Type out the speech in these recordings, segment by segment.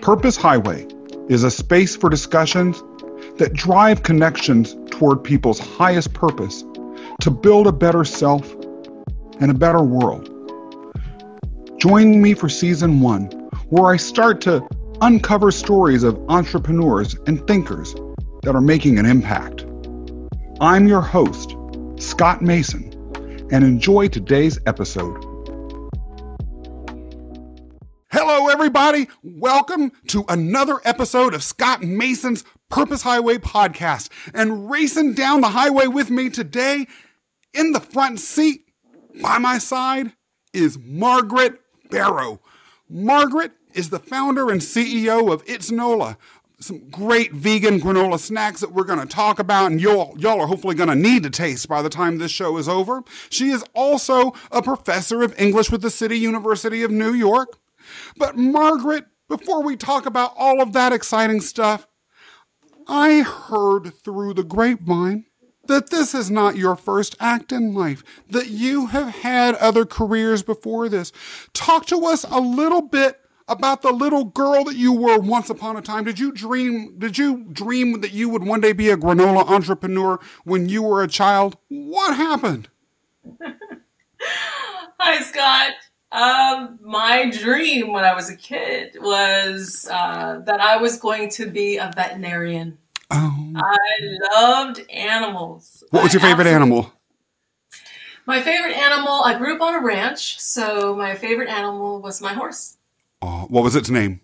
Purpose Highway is a space for discussions that drive connections toward people's highest purpose to build a better self and a better world. Join me for Season 1, where I start to uncover stories of entrepreneurs and thinkers that are making an impact. I'm your host, Scott Mason, and enjoy today's episode. Hello, everybody. Welcome to another episode of Scott Mason's Purpose Highway podcast. And racing down the highway with me today, in the front seat by my side, is Margaret Barrow. Margaret is the founder and CEO of It's Nola, some great vegan granola snacks that we're going to talk about and y'all are hopefully going to need to taste by the time this show is over. She is also a professor of English with the City University of New York. But Margaret, before we talk about all of that exciting stuff, I heard through the grapevine that this is not your first act in life, that you have had other careers before this. Talk to us a little bit about the little girl that you were once upon a time. Did you dream that you would one day be a granola entrepreneur when you were a child? What happened? Hi, Scott. My dream when I was a kid was that I was going to be a veterinarian. Oh. I loved animals. What was your favorite animal? My favorite animal, I grew up on a ranch, so my favorite animal was my horse. Oh, what was its name?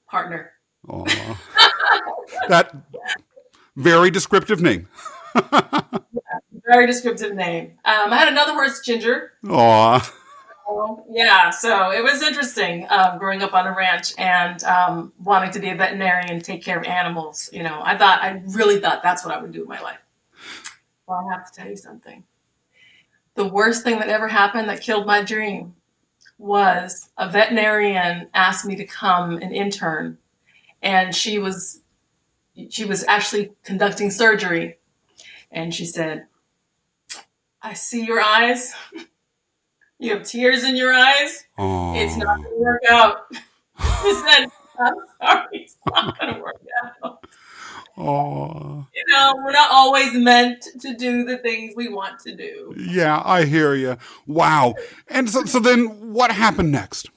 Partner. Oh, that very descriptive name. Yeah, very descriptive name. I had another horse, Ginger. Aw. Yeah, so it was interesting growing up on a ranch and wanting to be a veterinarian and take care of animals. You know, I really thought that's what I would do in my life. Well, I have to tell you something. The worst thing that ever happened that killed my dream was a veterinarian asked me to come and intern, and she was actually conducting surgery, and she said, "I see your eyes. You have tears in your eyes. Oh. It's not going to work out." He said, "I'm sorry, it's not going to work out." Oh. You know, we're not always meant to do the things we want to do. Yeah, I hear you. Wow. And so then what happened next?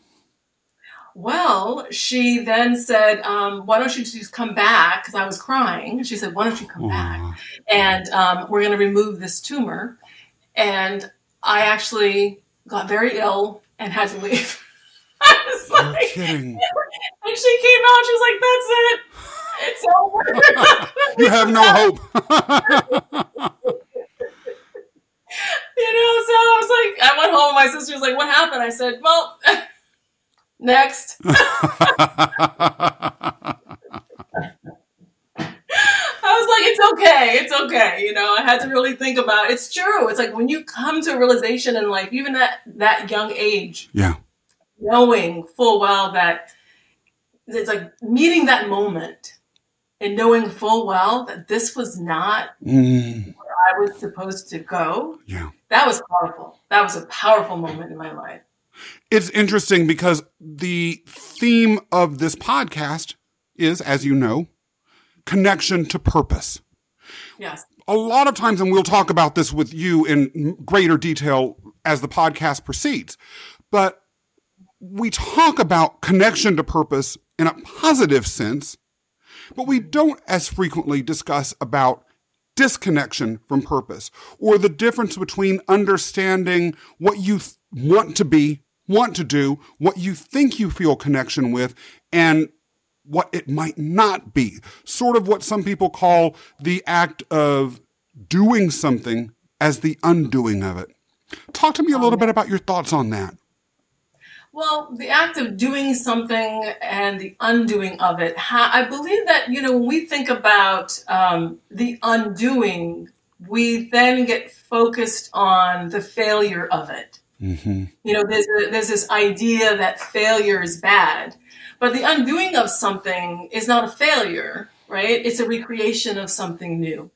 Well, she then said, why don't you just come back? Because I was crying. She said, why don't you come back? And we're going to remove this tumor. And I actually got very ill and had to leave. I was You're like, kidding. And she came out, she was like, that's it. It's over. You have no hope. You know, so I was like, I went home and my sister was like, what happened? I said, well, next. I was like, it's okay. You know, I had to really think about it. It's true. It's like when you come to a realization in life, even at that young age, Yeah, knowing full well that it's like meeting that moment and knowing full well that this was not where I was supposed to go. Yeah. That was powerful. That was a powerful moment in my life. It's interesting because the theme of this podcast is, as you know, connection to purpose. Yes. A lot of times, and we'll talk about this with you in greater detail as the podcast proceeds, but we talk about connection to purpose in a positive sense, but we don't as frequently discuss about disconnection from purpose or the difference between understanding what you want to be, want to do, what you think you feel connection with, and what it might not be. Sort of what some people call the act of doing something as the undoing of it. Talk to me a little bit about your thoughts on that. Well, the act of doing something and the undoing of it, I believe that, you know, when we think about the undoing, we then get focused on the failure of it. Mm-hmm. You know, there's this idea that failure is bad, but the undoing of something is not a failure, right? It's a recreation of something new,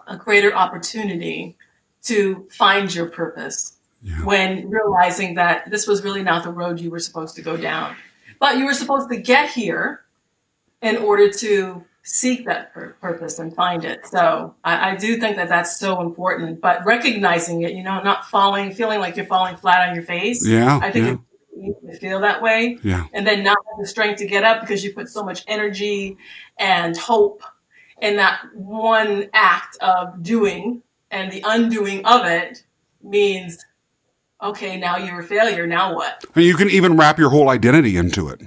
a greater opportunity to find your purpose. Yeah. When realizing that this was really not the road you were supposed to go down. but you were supposed to get here in order to seek that purpose and find it. So I do think that that's so important, but recognizing it, not feeling like you're falling flat on your face. Yeah. I think it's easy to feel that way. Yeah. And then not have the strength to get up because you put so much energy and hope in that one act of doing, and the undoing of it means, okay, now you're a failure. Now what? And you can even wrap your whole identity into it.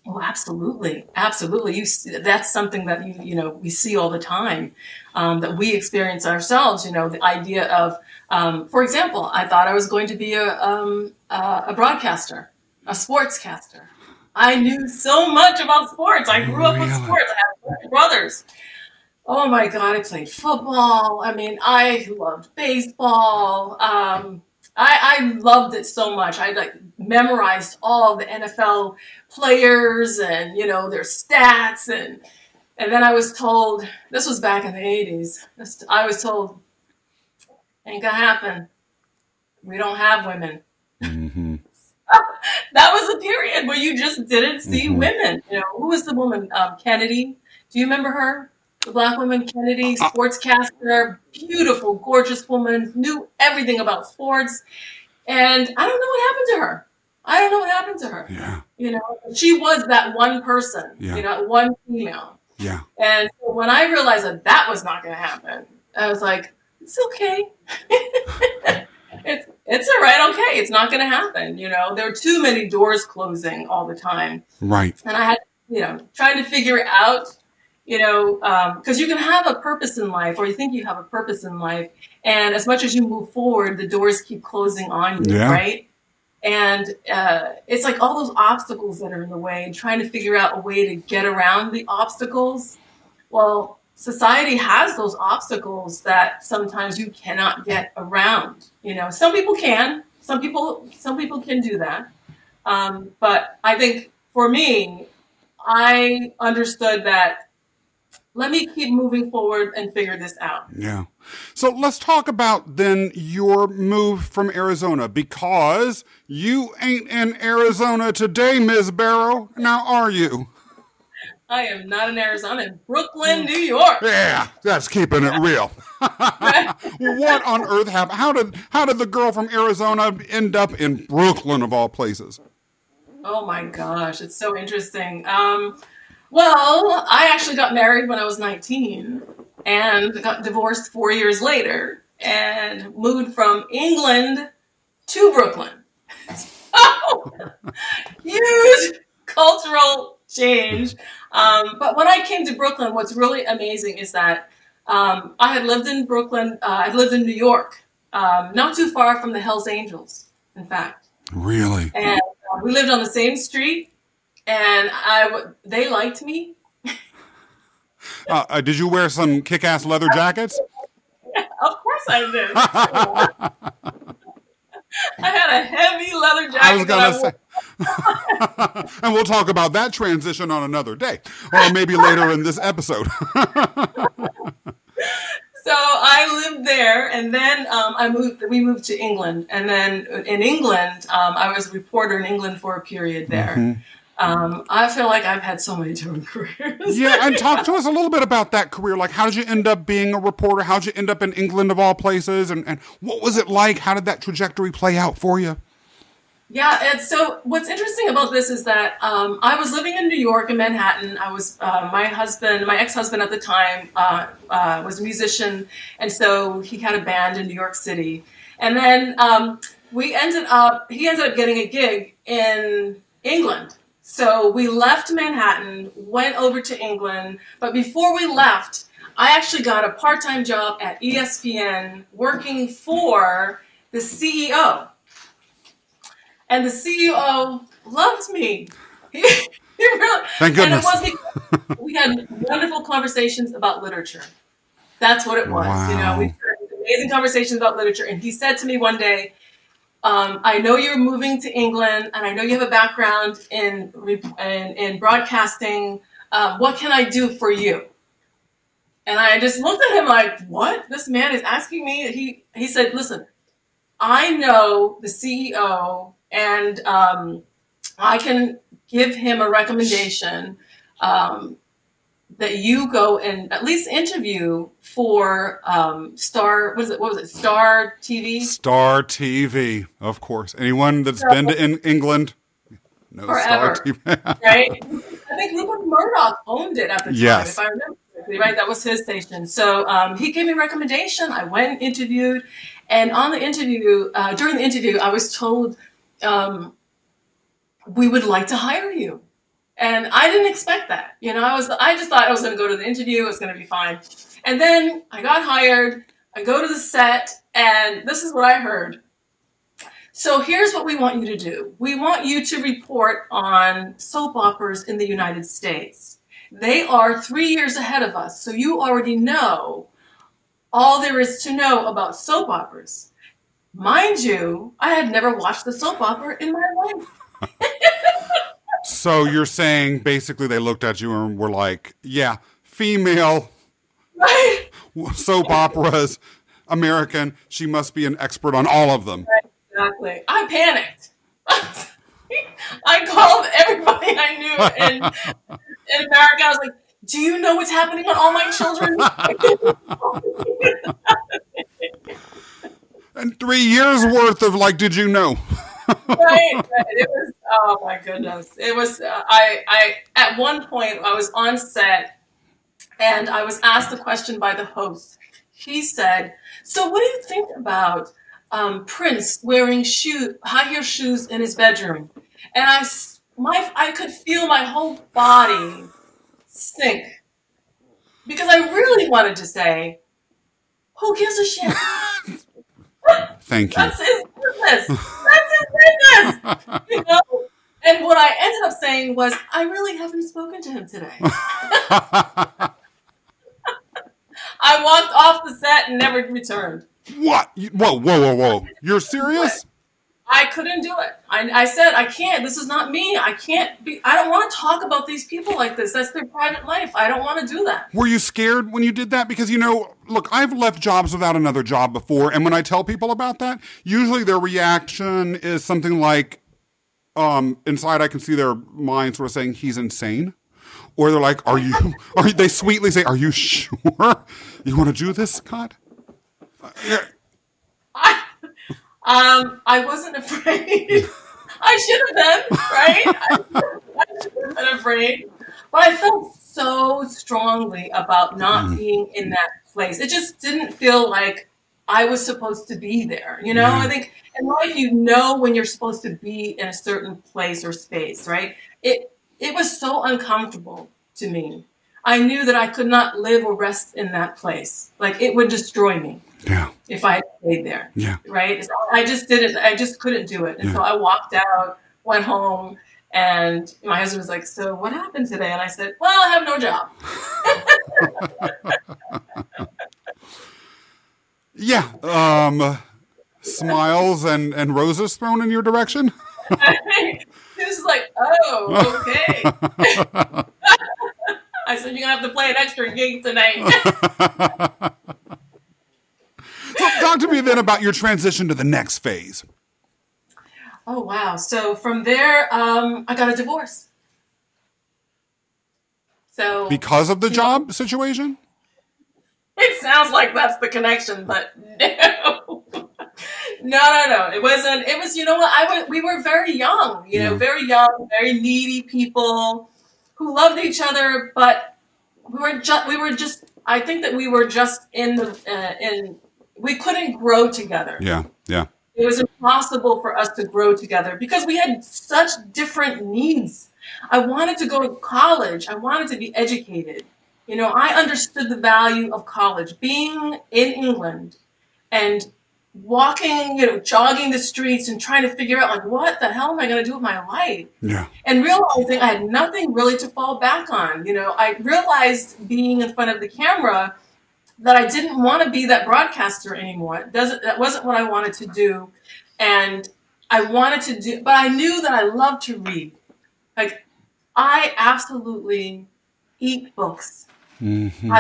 Oh, absolutely. Absolutely. That's something that, we see all the time, that we experience ourselves, the idea of, for example, I thought I was going to be a broadcaster, a sportscaster. I knew so much about sports. I grew up with sports. I have brothers. Oh my God, I played football. I mean, I loved baseball. I loved it so much. I memorized all the NFL players and, their stats. And then I was told, this was back in the 80s. I was told, ain't gonna happen. We don't have women. Mm-hmm. That was a period where you just didn't see women. Who was the woman? Kennedy. Do you remember her? The black woman, Kennedy, sportscaster, beautiful, gorgeous woman, knew everything about sports. And I don't know what happened to her. Yeah. She was that one person, one female. Yeah. And so when I realized that was not going to happen, I was like, it's okay. It's all right. Okay. It's not going to happen. There were too many doors closing all the time. Right. And I had, trying to figure it out, because you can have a purpose in life, or you think you have a purpose in life. And as much as you move forward, the doors keep closing on you. Yeah. Right. And it's like all those obstacles that are in the way, and trying to figure out a way to get around the obstacles. Well, society has those obstacles that sometimes you cannot get around. Some people can. Some people can do that. But I think for me, I understood that let me keep moving forward and figure this out. Yeah. So let's talk about then your move from Arizona, because you ain't in Arizona today, Ms. Barrow. Now, are you? I am not in Arizona. I'm in Brooklyn, New York. Yeah, that's keeping it real. What on earth happened? How did the girl from Arizona end up in Brooklyn of all places? Oh my gosh, it's so interesting. Well, I actually got married when I was 19 and got divorced 4 years later and moved from England to Brooklyn. So, huge cultural change. But when I came to Brooklyn, what's really amazing is that I had lived in Brooklyn. I lived in New York, not too far from the Hells Angels, in fact. Really? And we lived on the same street. And they liked me. Did you wear some kick-ass leather jackets? Yeah, of course I did. I had a heavy leather jacket. I was going to say. And we'll talk about that transition on another day, or maybe later in this episode. So I lived there, and then we moved to England. And then in England, I was a reporter in England for a period there. Mm-hmm. I feel like I've had so many different careers. Yeah, and talk to us a little bit about that career. Like, how did you end up being a reporter? How did you end up in England of all places? And what was it like? How did that trajectory play out for you? Yeah, and so what's interesting about this is that I was living in New York, in Manhattan. I was my ex-husband at the time was a musician, and so he had a band in New York City. And then he ended up getting a gig in England. So we left Manhattan, went over to England, but before we left, I actually got a part-time job at ESPN working for the CEO. And the CEO loved me. He really, thank goodness. And it was because we had wonderful conversations about literature. That's what it was. Wow. We had amazing conversations about literature. And he said to me one day, I know you're moving to England, and I know you have a background in broadcasting. What can I do for you? And I just looked at him like, what? This man is asking me? He said, listen, I know the CEO, and I can give him a recommendation that you go and at least interview for Star. What was it? Star TV. Star TV, of course. Anyone that's been to England knows forever, Star TV. Right? I think Rupert Murdoch owned it at the time, Yes. if I remember correctly. Right, that was his station. So he gave me a recommendation. I went and interviewed, and on the interview, during the interview, I was told, we would like to hire you. And I didn't expect that. I just thought I was going to go to the interview. It was going to be fine. And then I got hired. I go to the set, and this is what I heard. So here's what we want you to do. We want you to report on soap operas in the United States. They are 3 years ahead of us. So you already know all there is to know about soap operas. Mind you, I had never watched a soap opera in my life. So you're saying basically they looked at you and were like, yeah, female, right, soap operas, American, she must be an expert on all of them. Right, exactly. I panicked. I called everybody I knew in America. I was like, do you know what's happening on All My Children? And 3 years worth of did you know? Right. It was, oh my goodness. It was, I at one point I was on set and I was asked a question by the host. He said, so what do you think about Prince wearing high heel shoes in his bedroom? And I could feel my whole body sink because I really wanted to say, who gives a shit? Thank you. That's his business. That's his business. And what I ended up saying was, I really haven't spoken to him today. I walked off the set and never returned. What? Whoa. You're serious? I couldn't do it. I said, I can't. This is not me. I don't want to talk about these people like this. That's their private life. I don't want to do that. Were you scared when you did that? Because, look, I've left jobs without another job before. And when I tell people about that, usually their reaction is something like, inside I can see their mind sort of saying, he's insane. Or they're like, they sweetly say, are you sure you want to do this, Scott? I wasn't afraid. I should have been, right? I should have been afraid. But I felt so strongly about not being in that place. It just didn't feel like I was supposed to be there. Yeah. I think in life, when you're supposed to be in a certain place or space, right? It was so uncomfortable to me. I knew that I could not live or rest in that place. It would destroy me. Yeah. If I had stayed there. Yeah. Right? So I just didn't. I just couldn't do it. And so I walked out, went home, and my husband was like, so what happened today? And I said, well, I have no job. Yeah. Smiles and roses thrown in your direction. He was like, oh, okay. I said, you're going to have to play an extra gig tonight. So talk to me then about your transition to the next phase. Oh, wow. So from there, I got a divorce. So Because of the job situation? It sounds like that's the connection, but no. No. It wasn't. It was, we were very young, very young, very needy people who loved each other, but I think that we were just we couldn't grow together. Yeah. It was impossible for us to grow together because we had such different needs. I wanted to go to college. I wanted to be educated. I understood the value of college. Being in England and walking, jogging the streets and trying to figure out, what the hell am I going to do with my life? Yeah. And realizing I had nothing really to fall back on. I realized being in front of the camera that I didn't want to be that broadcaster anymore. That wasn't what I wanted to do. And but I knew that I loved to read. I absolutely eat books. Mm-hmm.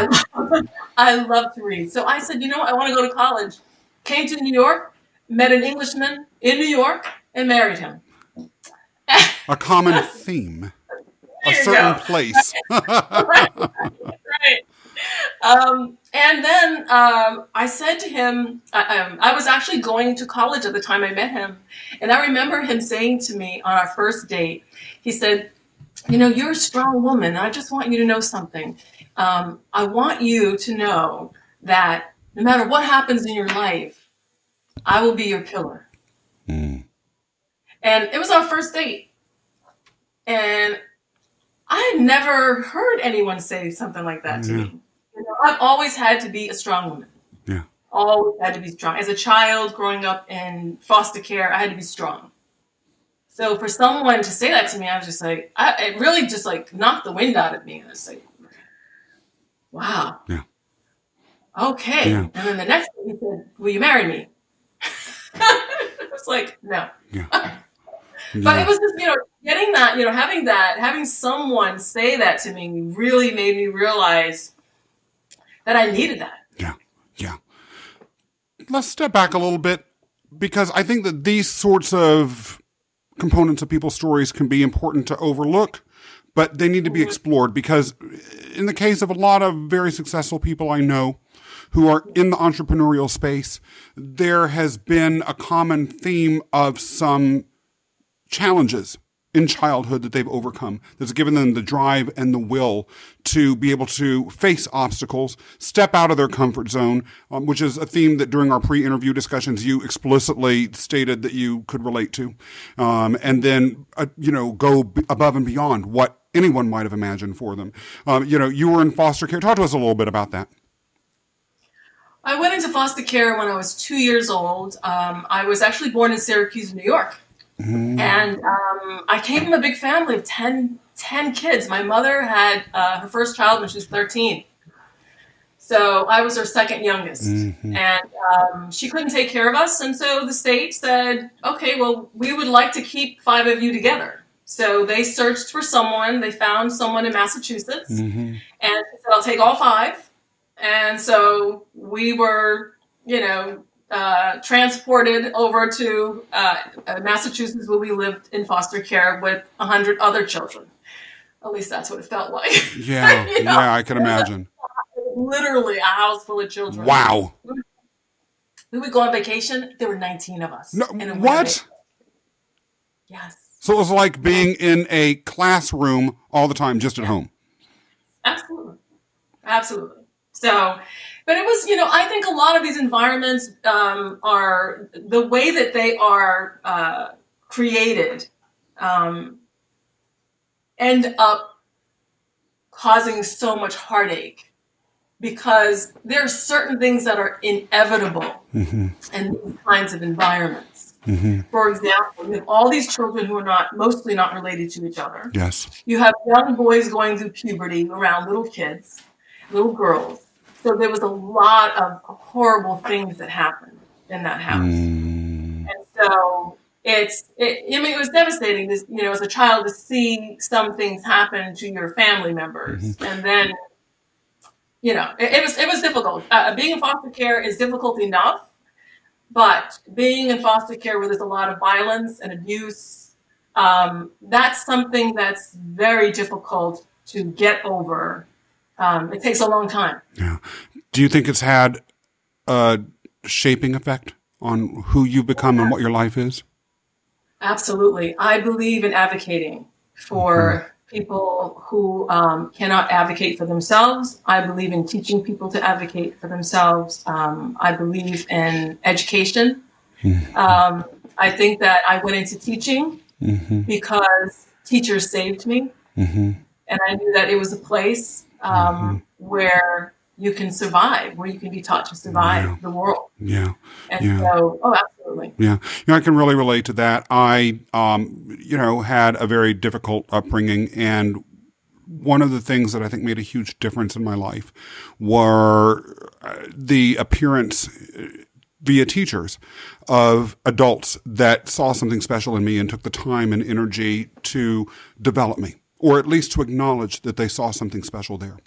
I love to read. So I said, I want to go to college. Came to New York, met an Englishman in New York, and married him. A common theme. A certain place. Right. And then I said to him, I was actually going to college at the time I met him. And I remember him saying to me on our first date, he said, you're a strong woman. I just want you to know something. I want you to know that no matter what happens in your life, I will be your pillar. Mm. And it was our first date. And I had never heard anyone say something like that to me. I've always had to be a strong woman. Yeah. Always had to be strong. As a child growing up in foster care, I had to be strong. So for someone to say that to me, I was just like, it really just like knocked the wind out of me. I was like, wow. Yeah. Okay. Yeah. And then the next thing he said, will you marry me? I was like, no. Yeah. But it was just, getting that, having someone say that to me really made me realize that I needed that. Yeah. Yeah. Let's step back a little bit, because I think that these sorts of components of people's stories can be important to overlook, but they need to be explored, because in the case of a lot of very successful people I know who are in the entrepreneurial space, there has been a common theme of some challenges in childhood that they've overcome that's given them the drive and the will to be able to face obstacles, step out of their comfort zone, which is a theme that during our pre-interview discussions you explicitly stated that you could relate to, and then go above and beyond what anyone might have imagined for them. You were in foster care. Talk to us a little bit about that. I went into foster care when I was 2 years old. I was actually born in Syracuse, New York. Mm. And I came from a big family of 10 kids. My mother had her first child when she was 13. So I was her second youngest. Mm-hmm. And she couldn't take care of us. And so the state said, okay, well, we would like to keep 5 of you together. So they searched for someone. They found someone in Massachusetts. Mm-hmm. And she said, I'll take all 5. And so we were, transported over to Massachusetts, where we lived in foster care with 100 other children. At least that's what it felt like. Yeah, yeah, I can imagine. Literally a house full of children. Wow. We would go on vacation. There were 19 of us. No, what? Yes. So it was like being in a classroom all the time, just at home. Absolutely. Absolutely. So, but it was, I think a lot of these environments are the way that they are created end up causing so much heartache, because there are certain things that are inevitable in these kinds of environments. Mm-hmm. For example, you have all these children who are mostly not related to each other. Yes. You have young boys going through puberty around little kids, little girls. So there was a lot of horrible things that happened in that house. Mm. And so it was devastating, as a child, to see some things happen to your family members. Mm-hmm. And then, it was difficult. Being in foster care is difficult enough, but being in foster care where there's a lot of violence and abuse, that's something that's very difficult to get over. It takes a long time. Yeah. Do you think it's had a shaping effect on who you become and what your life is? Absolutely. I believe in advocating for people who cannot advocate for themselves. I believe in teaching people to advocate for themselves. I believe in education. I think that I went into teaching because teachers saved me. And I knew that it was a place where you can survive, where you can be taught to survive the world. Yeah. And so, absolutely. Yeah. I can really relate to that. I, had a very difficult upbringing, and one of the things that I think made a huge difference in my life were the appearance via teachers of adults that saw something special in me and took the time and energy to develop me or at least to acknowledge that they saw something special there.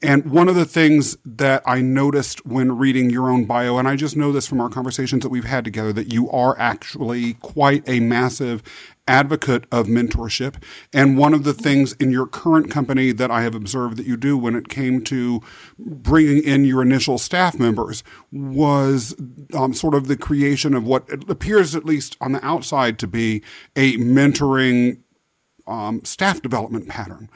And one of the things that I noticed when reading your own bio, and I just know this from our conversations that we've had together, that you are actually quite a massive advocate of mentorship. And one of the things in your current company that I have observed that you do when it came to bringing in your initial staff members was sort of the creation of what it appears, at least on the outside, to be a mentoring staff development pattern.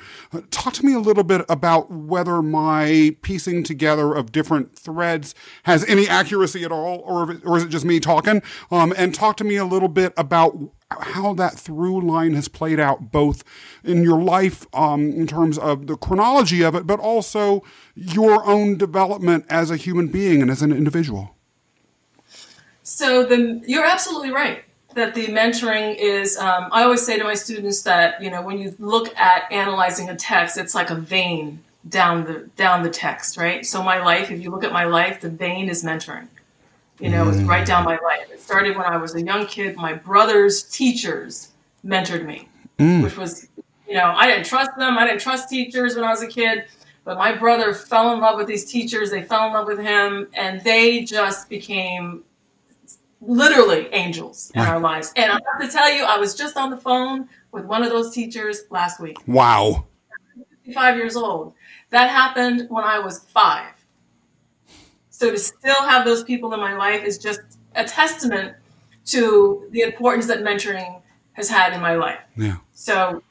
Talk to me a little bit about whether my piecing together of different threads has any accuracy at all, or is it just me talking? And talk to me a little bit about how that through line has played out both in your life in terms of the chronology of it, but also your own development as a human being and as an individual. So you're absolutely right that the mentoring is, I always say to my students that, when you look at analyzing a text, it's like a vein down the text, right? So my life, if you look at my life, the vein is mentoring. It's right down my life. It started when I was a young kid. My brother's teachers mentored me, which was, I didn't trust them. I didn't trust teachers when I was a kid. But my brother fell in love with these teachers. They fell in love with him. And they just became literally angels in our lives. And I have to tell you, I was just on the phone with one of those teachers last week. Wow. 55 years old. That happened when I was 5. So to still have those people in my life is just a testament to the importance that mentoring has had in my life. Yeah. So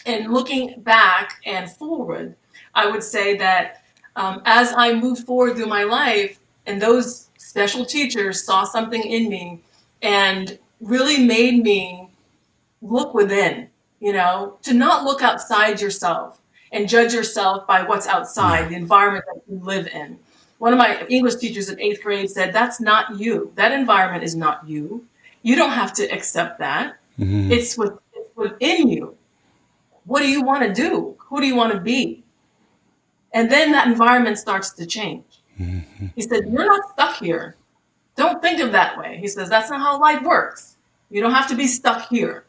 in looking back and forward, I would say that as I moved forward through my life, and those special teachers saw something in me and really made me look within, to not look outside yourself and judge yourself by what's outside, the environment that you live in. One of my English teachers in 8th grade said, that's not you. That environment is not you. You don't have to accept that. Mm-hmm. It's within you. What do you want to do? Who do you want to be? And then that environment starts to change. Mm-hmm. He said, you're not stuck here. Don't think of that way. He says, that's not how life works. You don't have to be stuck here.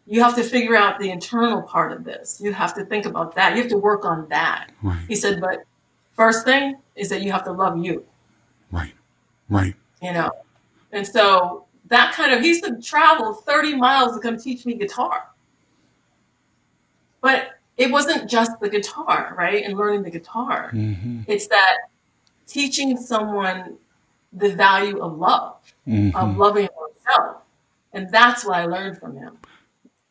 You have to figure out the internal part of this. You have to think about that. You have to work on that. Right. He said, but first thing is that you have to love you. Right. And so that he used to travel 30 miles to come teach me guitar. But it wasn't just the guitar, right? And learning the guitar. Mm-hmm. It's that teaching someone the value of love, of loving oneself. And that's what I learned from him,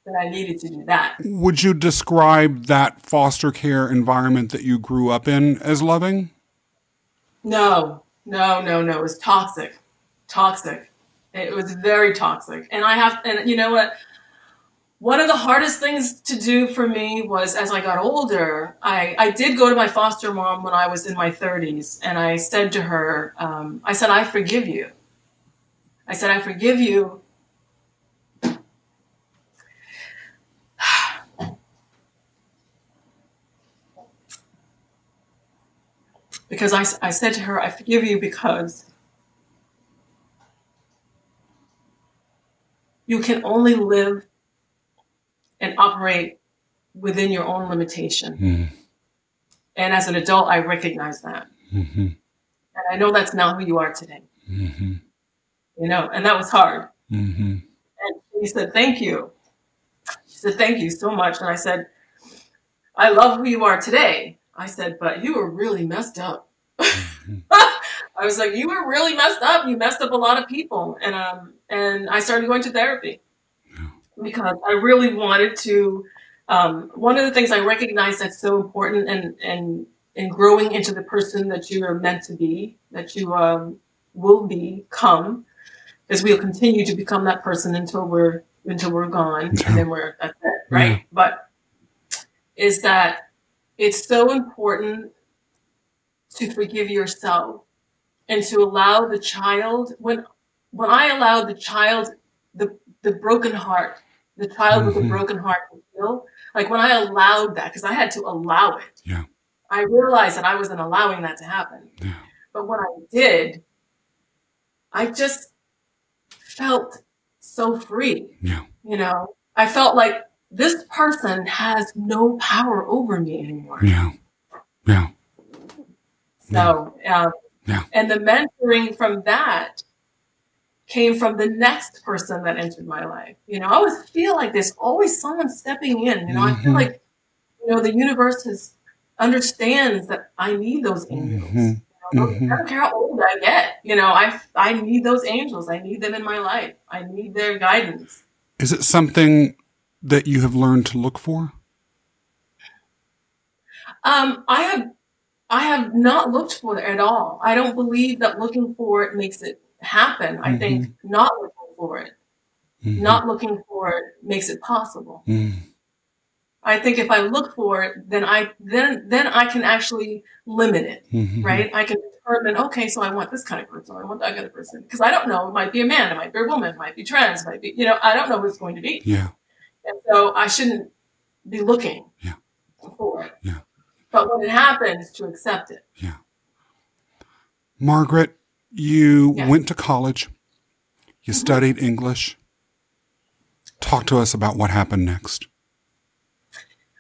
that I needed to do that. Would you describe that foster care environment that you grew up in as loving? No. It was toxic. It was very toxic. And you know what? One of the hardest things to do for me was, as I got older, I did go to my foster mom when I was in my 30s. And I said to her, I forgive you. I forgive you. Because I said to her, I forgive you because you can only live and operate within your own limitation. Mm. And as an adult, I recognize that. Mm-hmm. And I know that's not who you are today. Mm-hmm. And that was hard. Mm-hmm. And she said, thank you. She said, thank you so much. And I said, I love who you are today. I said, but you were really messed up. Mm-hmm. I was like, you were really messed up. You messed up a lot of people. And I started going to therapy. Because I really wanted to, one of the things I recognize that's so important and in growing into the person that you are meant to be, that you will become, because we'll continue to become that person until we're gone, and then that's it, right? Yeah. But is that it's so important to forgive yourself and to allow the child, when I allowed the child, the broken heart, the child with a broken heart to feel, like when I allowed that, because I had to allow it. Yeah. I realized that I wasn't allowing that to happen. Yeah. But when I did, I just felt so free. Yeah. I felt like this person has no power over me anymore. Yeah. Yeah. So, Yeah. and the mentoring from that came from the next person that entered my life. You know, I always feel like there's always someone stepping in. You know, I feel like, you know, the universe understands that I need those angels. You know, I don't care how old I get. You know, I need those angels. I need them in my life. I need their guidance. Is it something that you have learned to look for? I have not looked for it at all. I don't believe that looking for it makes it happen. I think not looking for it, not looking for it makes it possible. I think if I look for it, then I can actually limit it, right? I can determine, okay, so I want this kind of person, I want that kind of person, because I don't know. It might be a man, it might be a woman, it might be trans, it might be, you know, I don't know who it's going to be. Yeah. And so I shouldn't be looking for it. Yeah. But when it happens, to accept it. Yeah. Margaret, you went to college. You studied English. Talk to us about what happened next.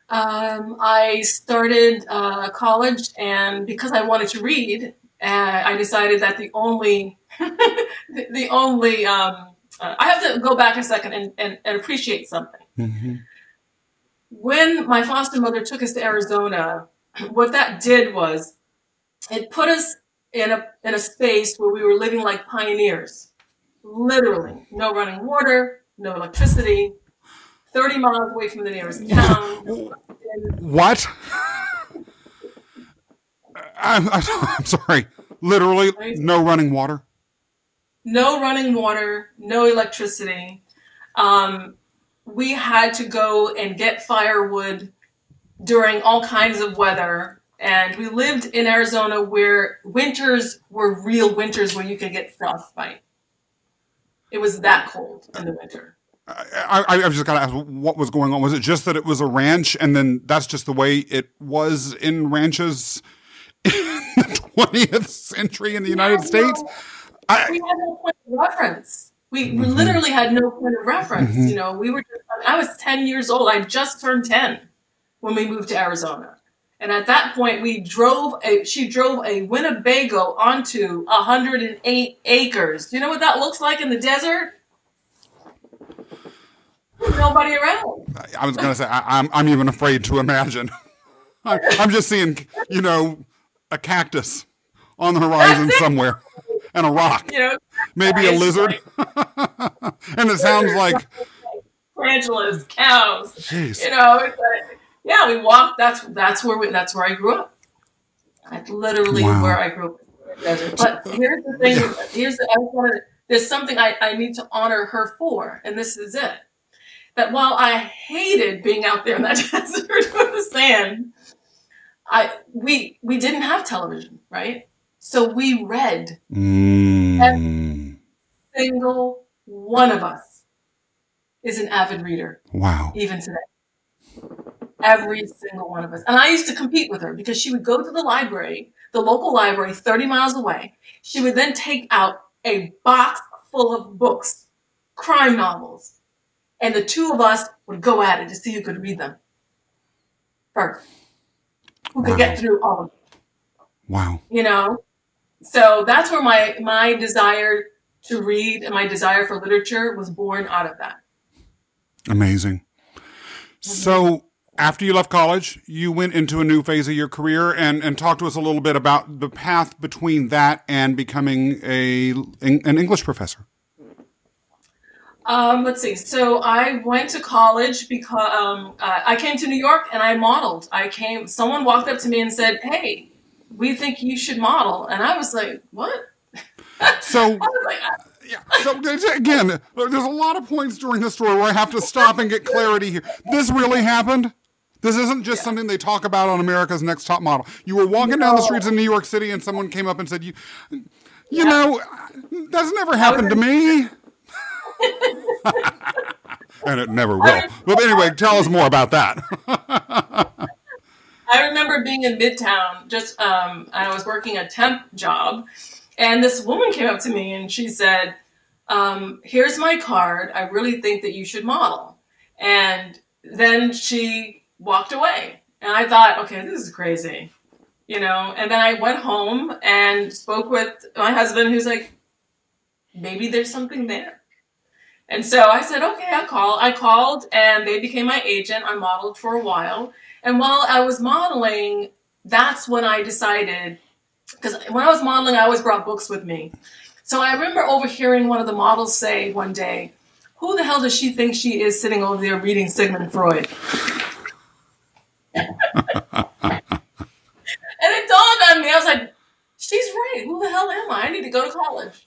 I started college, and because I wanted to read, I decided that the only I have to go back a second and appreciate something. When my foster mother took us to Arizona, what that did was it put us in a space where we were living like pioneers. Literally, no running water, no electricity, 30 miles away from the nearest town. What? I'm sorry. Literally, no running water? No running water, no electricity. We had to go and get firewood during all kinds of weather. And we lived in Arizona where winters were real winters where you could get frostbite. It was that cold in the winter. I just got to ask, what was going on? Was it just that it was a ranch and then that's just the way it was in ranches in the 20th century in the United States? We had no point of reference. We literally had no point of reference. You know, I was 10 years old. I just turned 10 when we moved to Arizona. And at that point, she drove a Winnebago onto 108 acres. Do you know what that looks like in the desert? Nobody around. I was going to say, I'm even afraid to imagine. I'm just seeing, you know, a cactus on the horizon somewhere and a rock. You know, maybe a lizard. And it sounds like tarantulas, cows. Jeez. You know, it's like, yeah, we walked. That's where I grew up. That's literally where I grew up. But here's the thing. There's something I need to honor her for, and this is it. That while I hated being out there in that desert with the sand, we didn't have television, right? So we read. Every single one of us is an avid reader. Wow. Even today. Every single one of us. And I used to compete with her because she would go to the library, the local library 30 miles away. She would then take out a box full of books, crime novels. And the two of us would go at it to see who could read them first. Who could get through all of them. Wow. You know? So that's where my desire to read and my desire for literature was born out of that. Amazing. So after you left college, you went into a new phase of your career and talk to us a little bit about the path between that and becoming an English professor. Let's see. So I went to college because I came to New York and I modeled. Someone walked up to me and said, "Hey, we think you should model." And I was like, "What?" So, so again, there's a lot of points during this story where I have to stop and get clarity here. This really happened? This isn't just something they talk about on America's Next Top Model. You were walking down the streets in New York City and someone came up and said, you know, that's never happened to me. And it never will. But anyway, tell us more about that. I remember being in Midtown, I was working a temp job, and this woman came up to me and she said, "Here's my card. I really think that you should model." And then she walked away. And I thought, okay, this is crazy, and then I went home and spoke with my husband, who's like, maybe there's something there. And so I said, okay, I called and they became my agent. I modeled for a while. And while I was modeling, that's when I decided, because when I was modeling, I always brought books with me. So I remember overhearing one of the models say one day, who the hell does she think she is sitting over there reading Sigmund Freud? And it dawned on me. I was like, she's right. Who the hell am I? I need to go to college.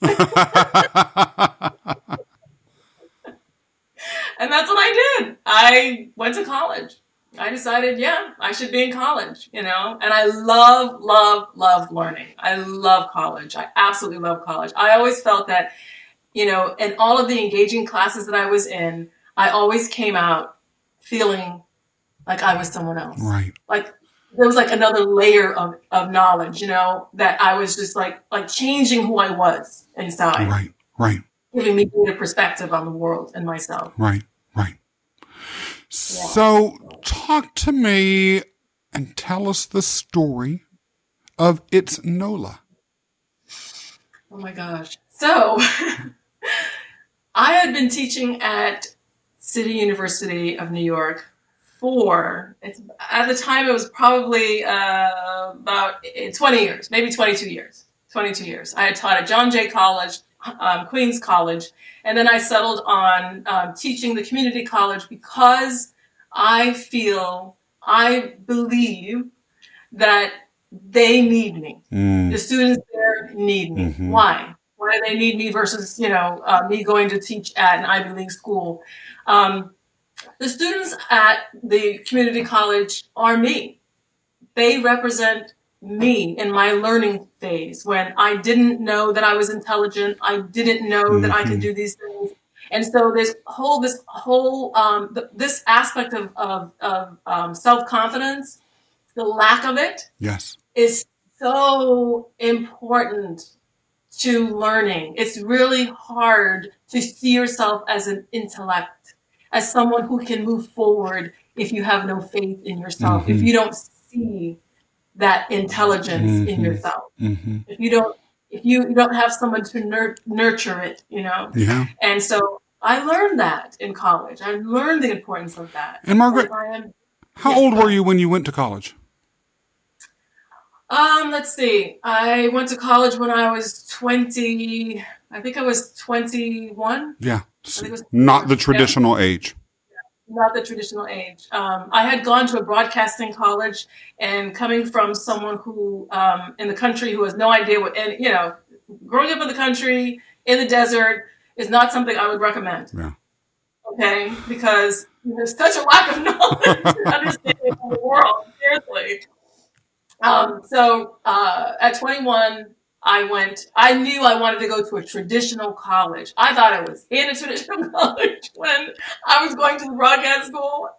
And that's what I did. I went to college. I decided, I should be in college, And I love, love, love learning. I love college. I absolutely love college. I always felt that, in all of the engaging classes that I was in, I always came out feeling like I was someone else. Right. Like there was like another layer of knowledge, that I was just like changing who I was inside. Right. Right. Giving me a perspective on the world and myself. Right. Right. So talk to me and tell us the story of It's Nola. Oh my gosh. So I had been teaching at City University of New York at the time it was probably about 20 years, maybe 22 years. 22 years. I had taught at John Jay College, Queens College, and then I settled on teaching the community college because I believe that they need me. The students there need me. Mm-hmm. Why? Why do they need me versus, me going to teach at an Ivy League school? The students at the community college are me. They represent me in my learning phase when I didn't know that I was intelligent. I didn't know that I could do these things. And so this aspect of self-confidence, the lack of it, yes, is so important to learning. It's really hard to see yourself as an intellect, as someone who can move forward if you have no faith in yourself, if you don't see that intelligence in yourself, if you don't have someone to nurture it, Yeah. And so I learned that in college. I learned the importance of that. And Margaret, how old were you when you went to college? Let's see. I went to college when I was 20. I think I was 21. Yeah. Not the traditional age. Not the traditional age. I had gone to a broadcasting college, and coming from someone who, in the country, who has no idea growing up in the country, in the desert, is not something I would recommend. Yeah. Okay? Because there's such a lack of knowledge and understanding of the world. Seriously. So at 21, I knew I wanted to go to a traditional college. I thought I was in a traditional college when I was going to the broadcast school,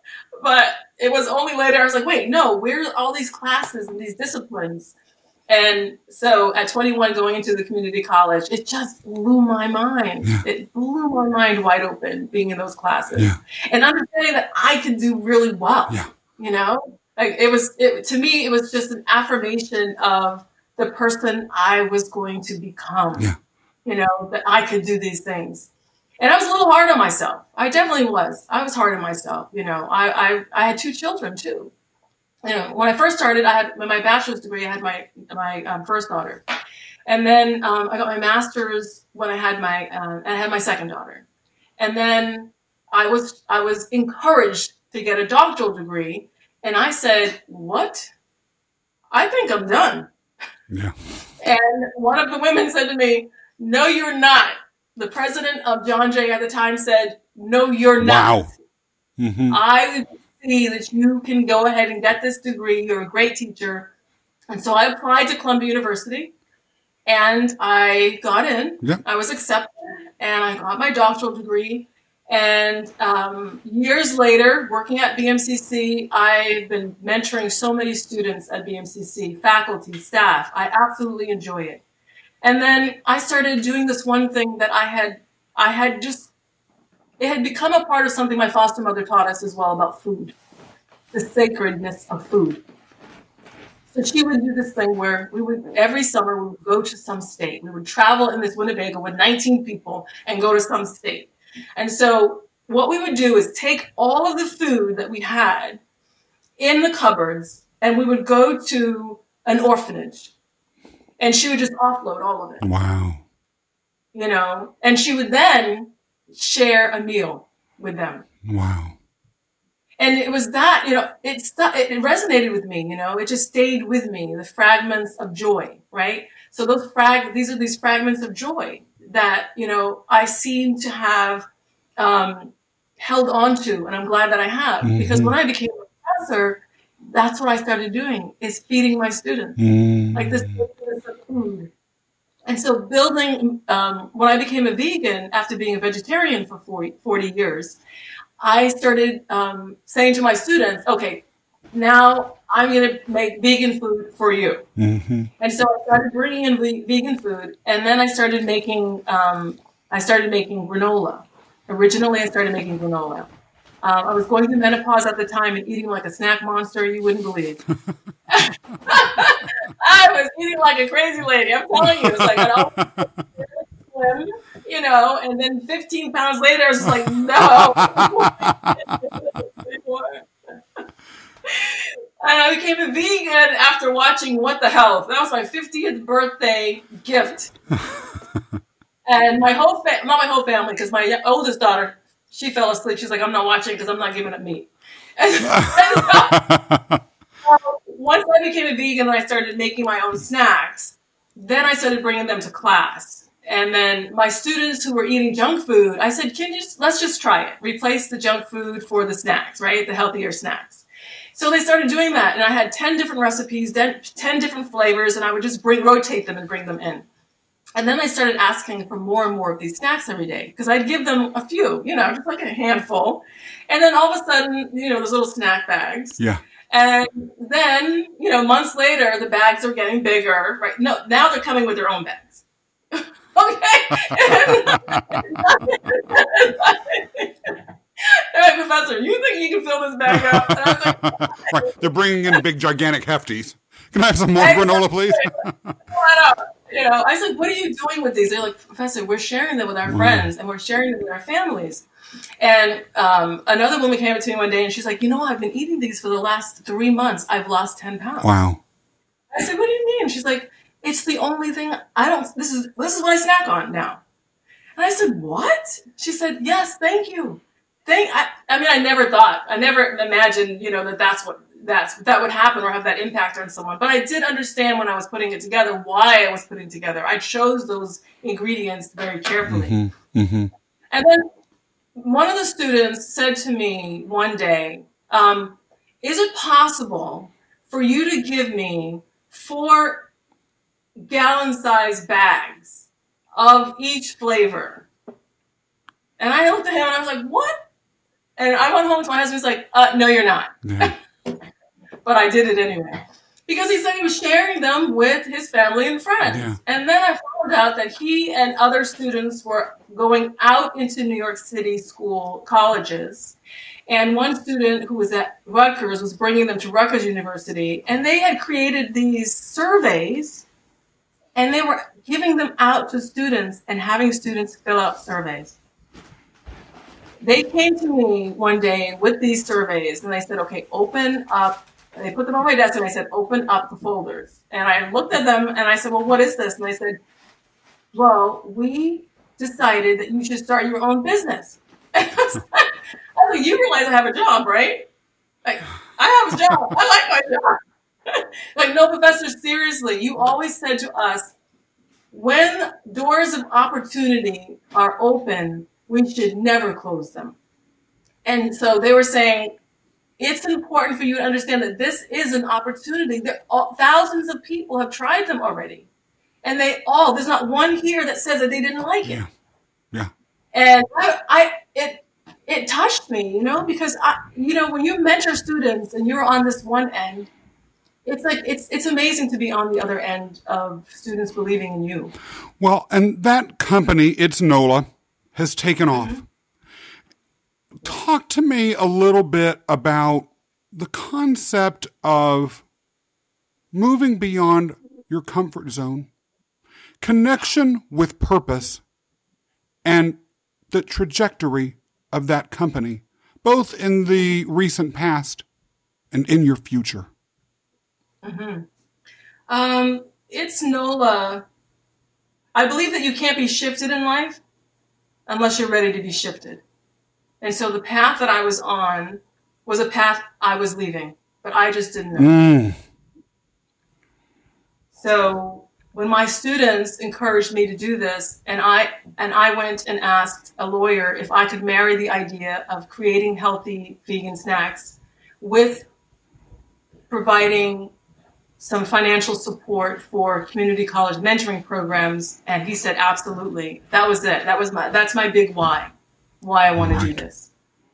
but it was only later I was like, wait, no, where are all these classes and these disciplines? And so at 21, going into the community college, it just blew my mind. Yeah. It blew my mind wide open being in those classes, Yeah. and understanding that I could do really well. Yeah. Like to me, it was just an affirmation of the person I was going to become. Yeah. That I could do these things. And I was a little hard on myself. I definitely was. I was hard on myself. I had 2 children too. When I first started, I had my bachelor's degree. I had my first daughter, and then I got my master's when I had my second daughter, and then I was encouraged to get a doctoral degree, and I said, "What? I think I'm done." Yeah. And one of the women said to me, "No, you're not." The president of John Jay at the time said, "No, you're not. Wow. Mm-hmm. I see that you can go ahead and get this degree. You're a great teacher." And so I applied to Columbia University, and I got in. Yeah. I was accepted, and I got my doctoral degree. And years later, working at BMCC, I've been mentoring so many students at BMCC, faculty, staff. I absolutely enjoy it. And then I started doing this one thing that I had just it had become a part of something my foster mother taught us as well about food, the sacredness of food. So she would do this thing where every summer we would go to some state. We would travel in this Winnebago with 19 people and go to some state. And so what we would do is take all of the food that we had in the cupboards and we would go to an orphanage and she would just offload all of it. Wow. And she would then share a meal with them. Wow. And it was that, it resonated with me, it just stayed with me, the fragments of joy, right? So these are these fragments of joy that, I seem to have held on to, and I'm glad that I have. Mm-hmm. Because when I became a professor, that's what I started doing, is feeding my students, like this of food. And so building, when I became a vegan after being a vegetarian for 40 years, I started saying to my students, okay, now I'm going to make vegan food for you. Mm-hmm. And so I started bringing in vegan food, and then I started making granola. Originally, I started making granola. I was going through menopause at the time and eating like a snack monster you wouldn't believe. I was eating like a crazy lady. I'm telling you, it's like slim, and then 15 pounds later, I was just like, no. And I became a vegan after watching What the Health. That was my 50th birthday gift. And my whole not my whole family, because my oldest daughter, she fell asleep. She's like, I'm not watching because I'm not giving up meat. And so, once I became a vegan and I started making my own snacks, then I started bringing them to class. And then my students who were eating junk food, I said, let's just try it. Replace the junk food for the snacks, right? The healthier snacks. So they started doing that. And I had 10 different recipes, 10 different flavors, and I would just rotate them and bring them in. And then I started asking for more and more of these snacks every day because I'd give them a few, just like a handful. And then all of a sudden, those little snack bags. Yeah. And then, months later, the bags are getting bigger, right? No, now they're coming with their own bags. Okay. They're like, Professor, you think you can fill this bag up? And I was like, right. They're bringing in big, gigantic hefties. Can I have some more granola, please? I said, what are you doing with these? They're like, Professor, we're sharing them with our friends and we're sharing them with our families. And another woman came up to me one day and she's like, I've been eating these for the last 3 months. I've lost 10 pounds. Wow. I said, what do you mean? She's like, it's the only thing this is what I snack on now. And I said, what? She said, yes, thank you. I never imagined, that would happen or have that impact on someone. But I did understand when I was putting it together, why I was putting it together. I chose those ingredients very carefully. Mm-hmm. Mm-hmm. And then one of the students said to me one day, is it possible for you to give me 4 gallon-sized bags of each flavor? And I looked at him and I was like, what? And I went home to my husband. He's like, no, you're not. Yeah. But I did it anyway. Because he said he was sharing them with his family and friends. Yeah. And then I found out that he and other students were going out into New York City colleges. And one student who was at Rutgers was bringing them to Rutgers University. And they had created these surveys. And they were giving them out to students and having students fill out surveys. They came to me one day with these surveys and they said, okay, open up. And they put them on my desk and I said, open up the folders. And I looked at them and I said, well, what is this? And they said, well, we decided that you should start your own business. And I was like, you realize I have a job, right? Like, I have a job. I like my job. Like, no, Professor, seriously, you always said to us, when doors of opportunity are open, we should never close them. And so they were saying, it's important for you to understand that this is an opportunity. Thousands of people have tried them already. And there's not one here that says that they didn't like it. Yeah. And it touched me, because when you mentor students and you're on this one end, it's like, it's amazing to be on the other end of students believing in you. Well, and that company, it's Nola, has taken off. Talk to me a little bit about the concept of moving beyond your comfort zone, connection with purpose, and the trajectory of that company, both in the recent past and in your future. It's Nola. I believe that you can't be shifted in life unless you're ready to be shifted. And so the path that I was on was a path I was leaving, but I just didn't know. So when my students encouraged me to do this, and I went and asked a lawyer if I could marry the idea of creating healthy vegan snacks with providing some financial support for community college mentoring programs, and he said absolutely. That was it. That's my big why I want to do this.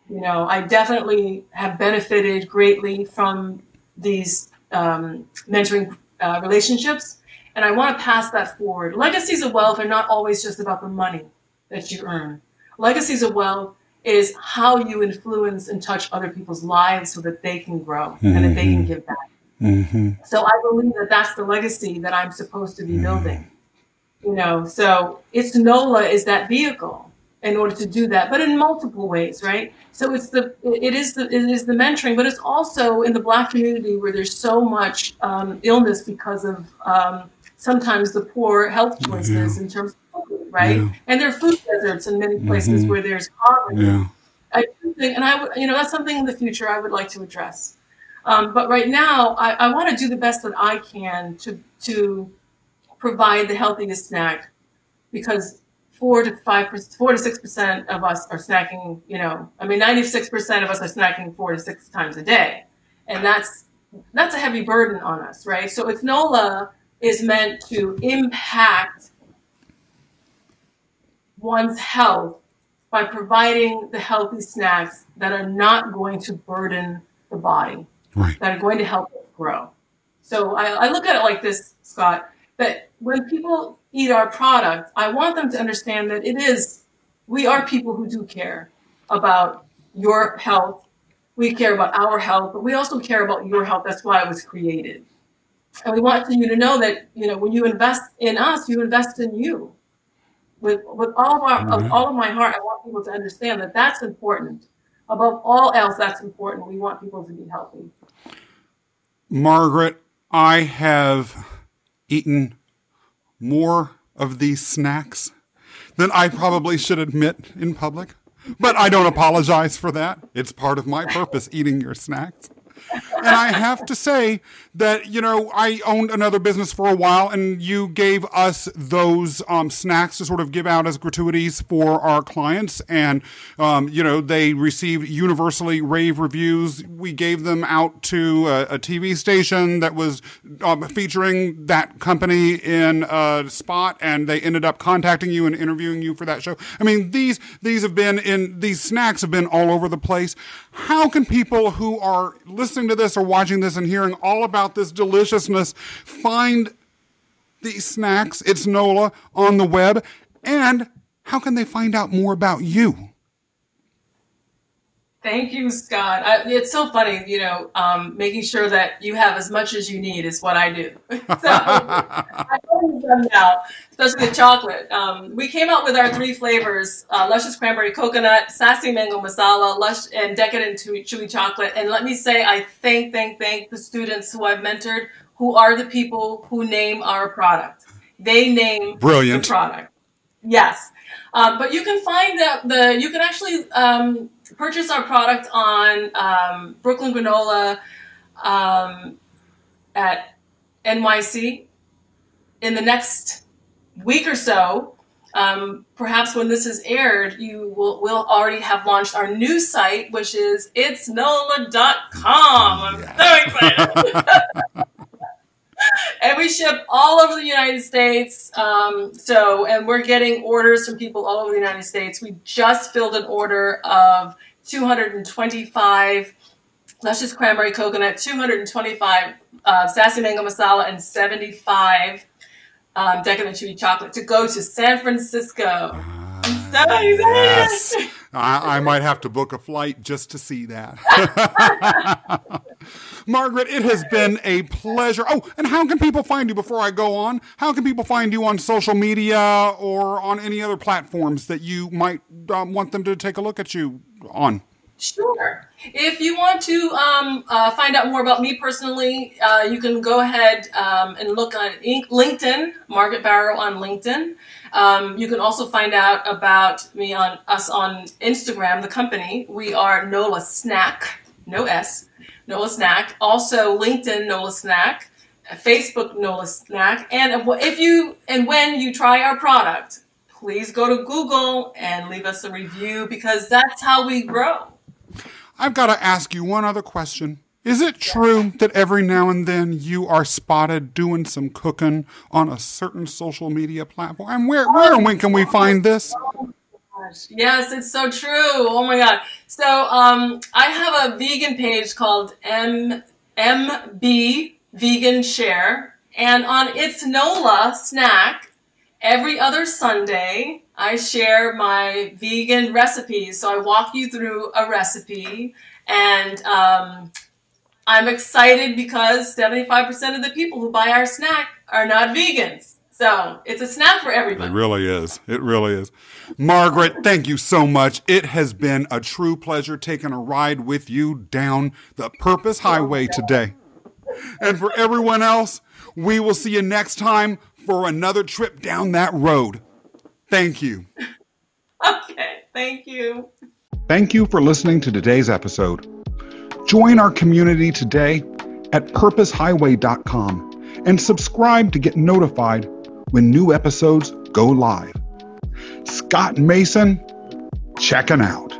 You know, I definitely have benefited greatly from these mentoring relationships, and I want to pass that forward. Legacies of wealth are not always just about the money that you earn. Legacies of wealth is how you influence and touch other people's lives so that they can grow and that they can give back. So I believe that that's the legacy that I'm supposed to be building. You know, so it's Nola is that vehicle in order to do that, but in multiple ways, right? So it is the mentoring, but it's also in the Black community where there's so much illness because of sometimes the poor health choices in terms of food, right? And there are food deserts in many places where there's poverty. I do think, and that's something in the future I would like to address. But right now, I want to do the best that I can to provide the healthiest snack, because 4 to 6% of us are snacking. 96% of us are snacking 4 to 6 times a day, and that's a heavy burden on us, right? So it's Nola is meant to impact one's health by providing the healthy snacks that are not going to burden the body. Right. That are going to help us grow. So I look at it like this, Scott, that when people eat our product, I want them to understand that we are people who do care about your health. We care about our health, but we also care about your health. That's why it was created. And we want you to know that, when you invest in us, you invest in you. With all of my heart, I want people to understand that that's important. Above all else, that's important. We want people to be healthy. Margaret, I have eaten more of these snacks than I probably should admit in public, but I don't apologize for that. It's part of my purpose, eating your snacks. And I have to say that, I owned another business for a while, and you gave us those snacks to sort of give out as gratuities for our clients. And, they received universally rave reviews. We gave them out to a TV station that was featuring that company in a spot, and they ended up contacting you and interviewing you for that show. I mean, these snacks have been all over the place. How can people who are listening to this or watching this and hearing all about this deliciousness find these snacks, it's Nola, on the web? And how can they find out more about you? Thank you, Scott. It's so funny, making sure that you have as much as you need is what I do. So I've always done now, especially the chocolate. We came out with our 3 flavors, luscious cranberry coconut, sassy mango masala, lush and decadent chewy chocolate. And let me say, I thank the students who I've mentored, who are the people who name our product. They name the product. Yes. But you can find you can actually purchase our product on Brooklyn Granola at NYC in the next week or so. Perhaps when this is aired, we'll already have launched our new site, which is itsnola.com. I'm so excited. And we ship all over the United States. And we're getting orders from people all over the United States. We just filled an order of 225 luscious cranberry coconut, 225 sassy mango masala, and 75 decadent chewy chocolate to go to San Francisco. I'm nice. Yes. I might have to book a flight just to see that. Margaret, it has been a pleasure. Oh, and how can people find you before I go on? How can people find you on social media or on any other platforms that you might want them to take a look at you on? Sure. If you want to find out more about me personally, you can go ahead and look on LinkedIn, Margaret Barrow on LinkedIn. You can also find out about me on Instagram, the company. We are Nola Snack, no S, Nola Snack. Also LinkedIn, Nola Snack. Facebook, Nola Snack. And when you try our product, please go to Google and leave us a review because that's how we grow. I've got to ask you one other question. Is it true that every now and then you are spotted doing some cooking on a certain social media platform? And where and when can we find this? Oh my gosh. Yes, it's so true. Oh my God. So I have a vegan page called MB Vegan Share. And on It's Nola Snack, every other Sunday, I share my vegan recipes. So I walk you through a recipe, and I'm excited because 75% of the people who buy our snack are not vegans. So it's a snack for everybody. It really is. It really is. Margaret, thank you so much. It has been a true pleasure taking a ride with you down the Purpose Highway today. And for everyone else, we will see you next time for another trip down that road. Thank you. Okay, thank you. Thank you for listening to today's episode. Join our community today at purposehighway.com and subscribe to get notified when new episodes go live. Scott Mason, checking out.